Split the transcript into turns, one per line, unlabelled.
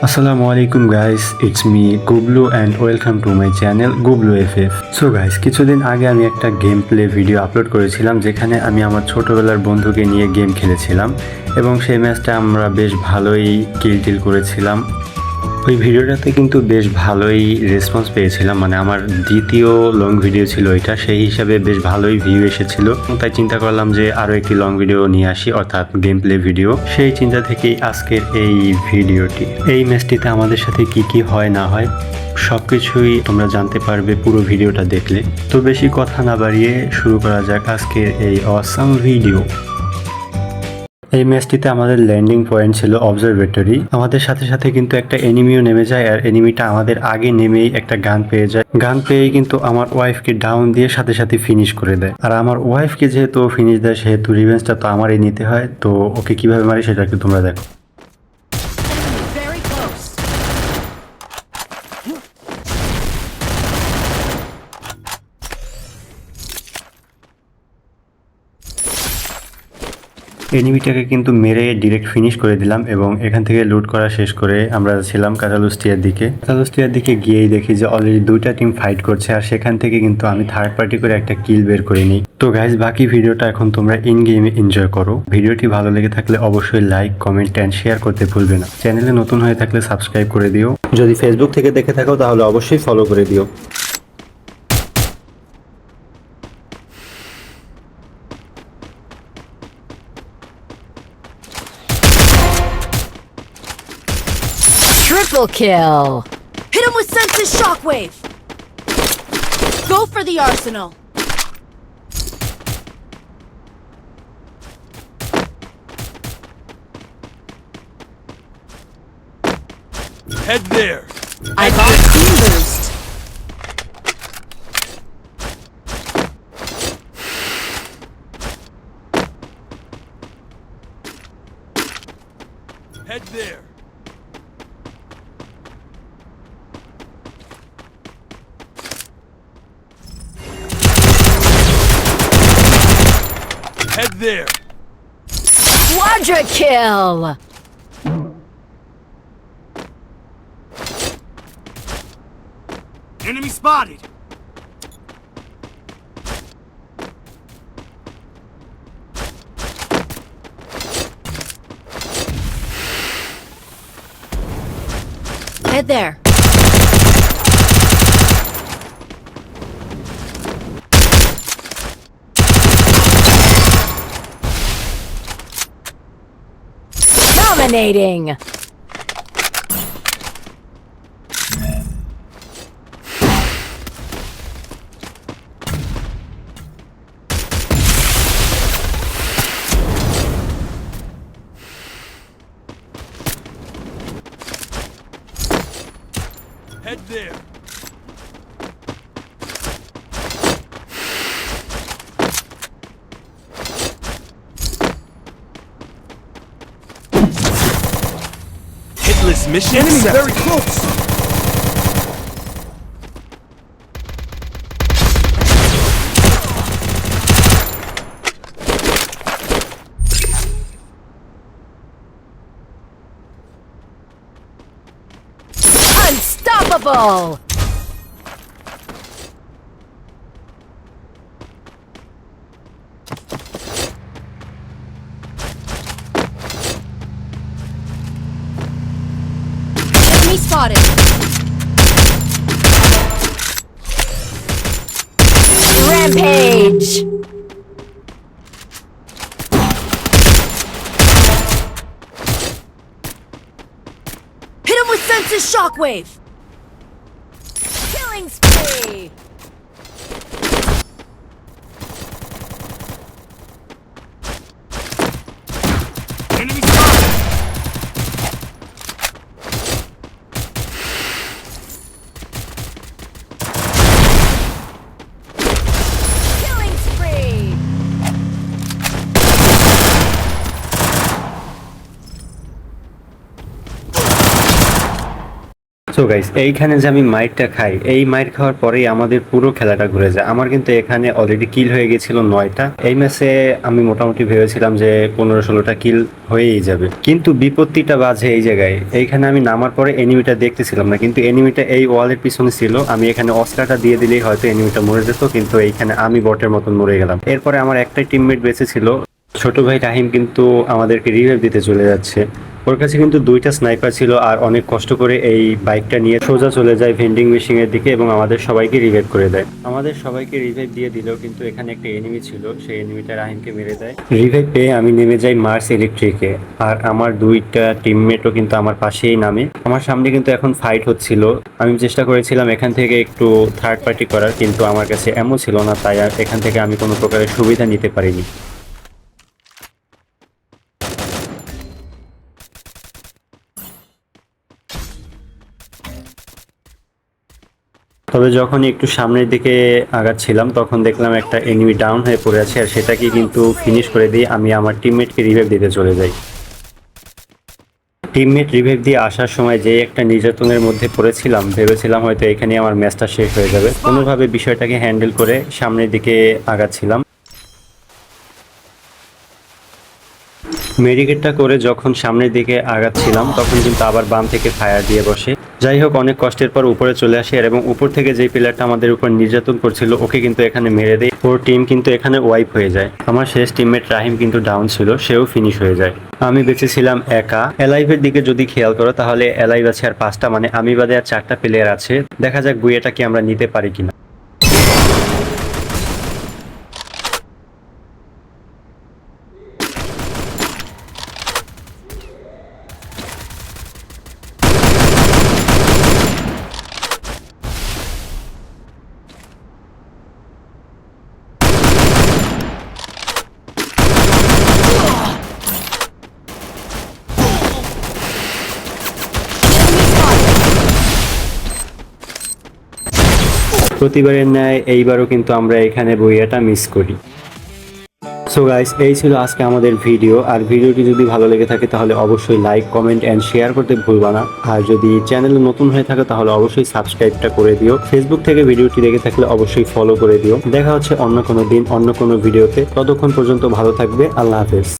Assalamu alaikum guys, it's me Gublu and welcome to my channel Gublu FF. So guys, কিছুদিন আগে আমি একটা game play video upload করেছিলাম যেখানে আমি আমার ছোটবেলার বন্ধুকে নিয়ে গেম খেলেছিলাম এবং সেই ম্যাচটা আমরা বেশ ভালোই কিল করেছিলাম। ওই ভিডিওটাতে কিন্তু বেশ ভালোই রেসপন্স পেয়েছিলাম, মানে আমার দ্বিতীয় লং ভিডিও ছিল এটা, সেই হিসাবে বেশ ভালোই ভিউ এসেছিল। তাই চিন্তা করলাম যে আরও একটি লং ভিডিও নিয়ে আসি, অর্থাৎ গেম প্লে ভিডিও। সেই চিন্তা থেকেই আজকের এই ভিডিওটি। এই ম্যাচটিতে আমাদের সাথে কি হয় না হয় সবকিছুই তোমরা জানতে পারবে পুরো ভিডিওটা দেখলে। তো বেশি কথা না বাড়িয়ে শুরু করা যাক আজকের এই অসাম ভিডিও। এই ম্যাচটিতে আমাদের ল্যান্ডিং পয়েন্ট ছিল অবজারভেটরি। আমাদের সাথে সাথে কিন্তু একটা এনিমিও নেমে যায়, আর এনিমিটা আমাদের আগে নেমেই একটা গান পেয়ে যায়। গান পেয়েই কিন্তু আমার ওয়াইফকে ডাউন দিয়ে সাথে সাথে ফিনিশ করে দেয়। আর আমার ওয়াইফকে যেহেতু ফিনিশ দেয় সেহেতু রিভেঞ্জটা তো আমারই নিতে হয়। তো ওকে কিভাবে মারি সেটা একটু তোমরা দেখো।
Very close.
এনিমিটাকে কিন্তু মেরে ডিরেক্ট ফিনিশ করে দিলাম এবং এখান থেকে লুট করা শেষ করে আমরা ছিলাম কাতালুস্টিয়ার দিকে। কাতালুস্টিয়ার দিকে গিয়েই দেখি যে অলরেডি দুইটা টিম ফাইট করছে, আর সেখান থেকে কিন্তু আমি থার্ড পার্টি করে একটা কিল বের করে নিই। তো গাইজ, বাকি ভিডিওটা এখন তোমরা ইন গেমে এনজয় করো। ভিডিওটি ভালো লেগে থাকলে অবশ্যই লাইক, কমেন্ট অ্যান্ড শেয়ার করতে ভুলবে না। চ্যানেলে নতুন হয়ে থাকলে সাবস্ক্রাইব করে দিও। যদি ফেসবুক থেকে দেখে থাকো তাহলে অবশ্যই ফলো করে দিও।
Triple kill. Hit him with Sense's shockwave. Go for the arsenal.
Head there.
I got team boost.
Head there. Head there.
Quadra kill.
Enemy spotted.
Head there. Dominating.
Head there. Hitless mission. Enemy very close.
Unstoppable. Enemy spotted. Rampage. Hit him with Sense's shockwave. Killing spree.
Enemy spotted.
Killing spree.
So guys, এইখানে যে আমি মাইরটা খাই, এই মাইর খাওয়ার পরেই আমাদের পুরো খেলাটা ঘুরে যায়। আমার কিন্তু এখানে অলরেডি কিল হয়ে গেছিল 9টা। এই ম্যাচে আমি মোটামুটি ভেবেছিলাম যে 15-16টা কিল হয়েই যাবে, কিন্তু বিপত্তিটা বাজে এই জায়গায়। এইখানে আমি নামার পরে এনিমিটা দেখতেছিলাম না, কিন্তু এনিমিটা এই ওয়ালের পিছনে ছিল। আমি এখানে অস্ত্রটা দিয়ে দিলেই হয়তো এনিমিটা মরে যেত, কিন্তু এইখানে আমি বটের মতন মরে গেলাম। এরপরে আমার একটাই টিমমেট বেঁচে ছিল, ছোট ভাই রাহিম, কিন্তু আমাদেরকে রিভাইভ দিতে চলে যাচ্ছে। ওর কাছে কিন্তু 2টা স্নাইপার ছিল, আর অনেক কষ্ট করে এই বাইকটা নিয়ে সোজা চলে যায় ভেন্ডিং মেশিন এর দিকে এবং আমাদের সবাইকে রিভাইভ করে দেয়। আমাদের সবাইকে রিভাইভ দিয়ে দিলেও কিন্তু এখানে একটা এনিমি ছিল, সেই এনিমিটা রাহিমকে মেরে দেয়। রিভাইভ পেয়ে আমি নেমে যাই মার্স ইলেকট্রিকে, আর আমার 2টা টিমমেটও কিন্তু আমার পাশেই নামে। আমার সামনে কিন্তু এখন ফাইট হচ্ছিল। আমি চেষ্টা করেছিলাম এখান থেকে একটু থার্ড পার্টি করার, কিন্তু আমার কাছে এমন ছিল না, তাই আর এখান থেকে আমি কোনো প্রকারের সুবিধা নিতে পারিনি। তবে যখন একটু সামনের দিকে আগাচ্ছিলাম তখন দেখলাম একটা এনিমি ডাউন হয়ে পড়ে আছে, আর সেটাকে কিন্তু ফিনিশ করে দিয়ে আমি আমার টিমমেটকে রিভাইভ দিতে চলে যাই। টিমমেট রিভাইভ দিয়ে আসার সময় যে একটা নির্যাতনের মধ্যে পড়েছিলাম, ভেবেছিলাম হয়তো এখানে আমার ম্যাচটা শেষ হয়ে যাবে। কোনোভাবে বিষয়টাকে হ্যান্ডেল করে সামনের দিকে আগাচ্ছিলাম। মেডিকেটটা করে যখন সামনের দিকে আগাচ্ছিলাম তখন কিন্তু আবার বাম থেকে ফায়ার দিয়ে বসে। যাই হোক, অনেক কষ্টের পর উপরে চলে আসে, এবং উপর থেকে যে প্লেয়ারটা আমাদের উপর নির্যাতন করছিল ওকে কিন্তু এখানে মেরে দেয়। ওর টিম কিন্তু এখানে ওয়াইপ হয়ে যায়। আমার শেষ টিমমেট রাহিম কিন্তু ডাউন ছিল, সেও ফিনিশ হয়ে যায়। আমি বেঁচেছিলাম একা। অ্যালাইভের দিকে যদি খেয়াল করো তাহলে অ্যালাইভ আছে আর 5টা, মানে আমি বাদে আর 4টা প্লেয়ার আছে। দেখা যাক বুয়েটা কি আমরা নিতে পারি কিনা। প্রতিবারের ন্যায় এইবারও কিন্তু আমরা এখানে বইয়াটা মিস করি। সো গাইস, এই ছিল আজকে আমাদের ভিডিও। আর ভিডিওটি যদি ভালো লেগে থাকে তাহলে অবশ্যই লাইক, কমেন্ট এন্ড শেয়ার করতে ভুলবা না। আর যদি চ্যানেলে নতুন হয়ে থাকে তাহলে অবশ্যই সাবস্ক্রাইবটা করে দিও। ফেসবুক থেকে ভিডিওটি দেখে থাকলে অবশ্যই ফলো করে দিও। দেখা হচ্ছে অন্য কোনো দিন অন্য কোনো ভিডিওতে। ততক্ষণ পর্যন্ত ভালো থাকবে। আল্লাহ হাফেজ।